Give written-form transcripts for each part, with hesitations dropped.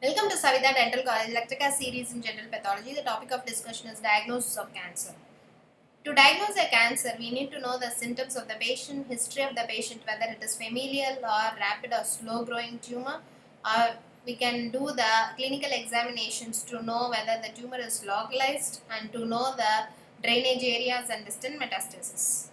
Welcome to Savita Dental College Lecture series in general pathology. The topic of discussion is diagnosis of cancer. To diagnose a cancer, we need to know the symptoms of the patient, history of the patient, whether it is familial or rapid or slow growing tumor, or we can do the clinical examinations to know whether the tumor is localized and to know the drainage areas and distant metastasis.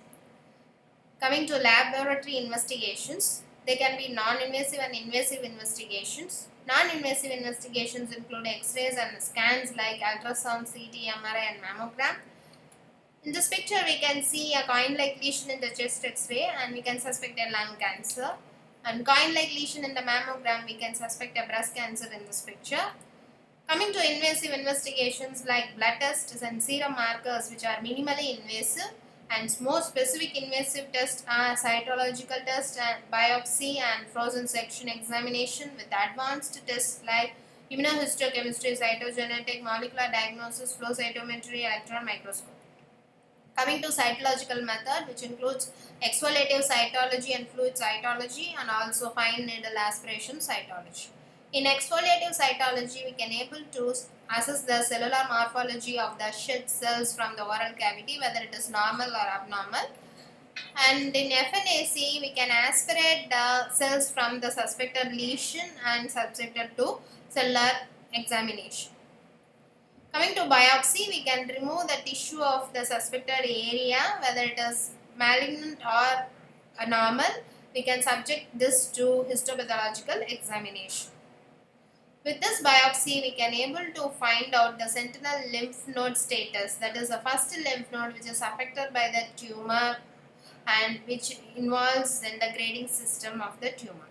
Coming to laboratory investigations, they can be non-invasive and invasive investigations. Non-invasive investigations include X-rays and scans like ultrasound, CT, MRI and mammogram. In this picture, we can see a coin-like lesion in the chest X-ray and we can suspect a lung cancer. And coin-like lesion in the mammogram, we can suspect a breast cancer in this picture. Coming to invasive investigations like blood tests and serum markers which are minimally invasive, and more specific invasive tests are cytological test and biopsy and frozen section examination with advanced tests like immunohistochemistry, cytogenetic, molecular diagnosis, flow cytometry, electron microscope. Coming to cytological method, which includes exfoliative cytology and fluid cytology and also fine needle aspiration cytology. In exfoliative cytology, we can able to assess the cellular morphology of the shed cells from the oral cavity, whether it is normal or abnormal. And in FNAC, we can aspirate the cells from the suspected lesion and subjected to cellular examination. Coming to biopsy, we can remove the tissue of the suspected area, whether it is malignant or normal. We can subject this to histopathological examination. With this biopsy, we can able to find out the sentinel lymph node status, that is the first lymph node which is affected by the tumor and which involves in the grading system of the tumor.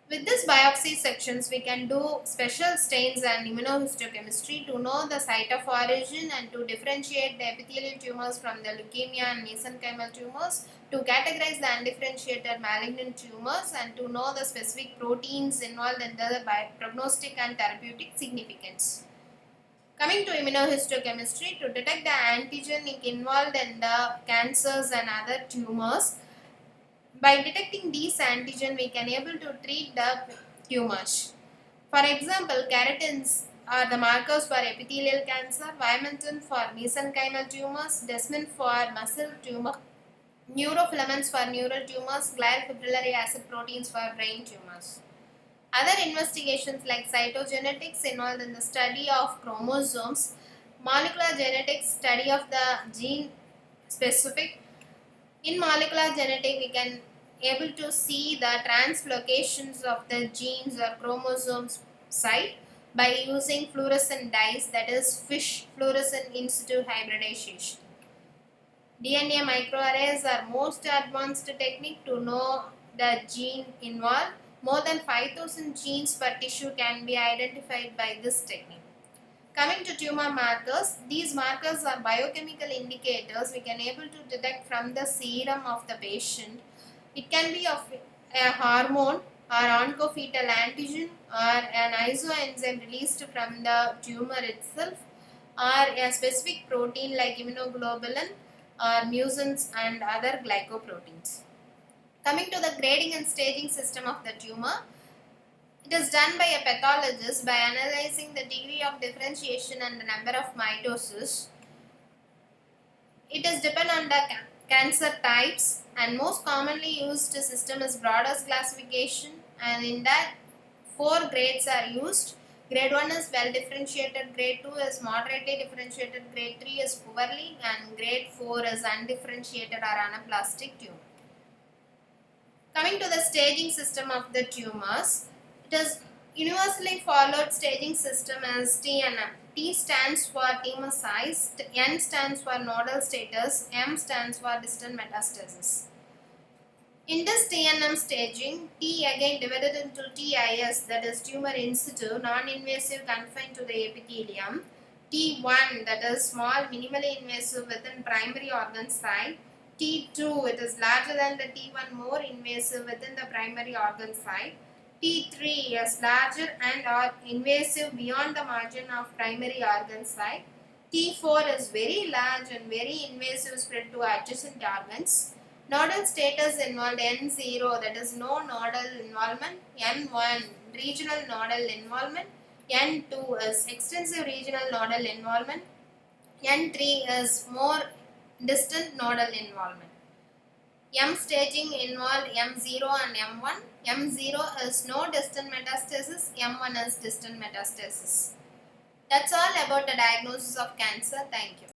With this biopsy sections, we can do special stains and immunohistochemistry to know the site of origin and to differentiate the epithelial tumors from the leukemia and mesenchymal tumors, to categorize the undifferentiated malignant tumors and to know the specific proteins involved in the prognostic and therapeutic significance. Coming to immunohistochemistry, to detect the antigen involved in the cancers and other tumors. By detecting these antigen, we can able to treat the tumors. For example, keratins are the markers for epithelial cancer, vimentin for mesenchymal tumors, desmin for muscle tumor, neurofilaments for neural tumors, glial fibrillary acid proteins for brain tumors. Other investigations like cytogenetics involved in the study of chromosomes, molecular genetics study of the gene specific. In molecular genetic, we can able to see the translocations of the genes or chromosomes site by using fluorescent dyes, that is FISH, fluorescent in situ hybridization. DNA microarrays are most advanced technique to know the gene involved. More than 5,000 genes per tissue can be identified by this technique. Coming to tumor markers, these markers are biochemical indicators we can able to detect from the serum of the patient. It can be of a hormone or oncofetal antigen or an isoenzyme released from the tumor itself, or a specific protein like immunoglobulin or mucins and other glycoproteins. Coming to the grading and staging system of the tumor, it is done by a pathologist by analyzing the degree of differentiation and the number of mitosis. It is depend on the cancer types, and most commonly used system is Broders classification, and in that 4 grades are used. Grade 1 is well differentiated, grade 2 is moderately differentiated, grade 3 is poorly, and grade 4 is undifferentiated or anaplastic tumor. Coming to the staging system of the tumors, it is universally followed staging system as TNM. T stands for tumor size, N stands for nodal status, M stands for distant metastasis. In this TNM staging, T again divided into TIS, that is tumor in situ, non-invasive confined to the epithelium. T1, that is small, minimally invasive within primary organ site. T2, it is larger than the T1, more invasive within the primary organ site. T3 is larger and or invasive beyond the margin of primary organ site. T4 is very large and very invasive spread to adjacent organs. Nodal status involved N0, that is no nodal involvement. N1, regional nodal involvement. N2 is extensive regional nodal involvement. N3 is more distant nodal involvement. M staging involved M0 and M1. M0 is no distant metastasis, M1 is distant metastasis. That's all about the diagnosis of cancer. Thank you.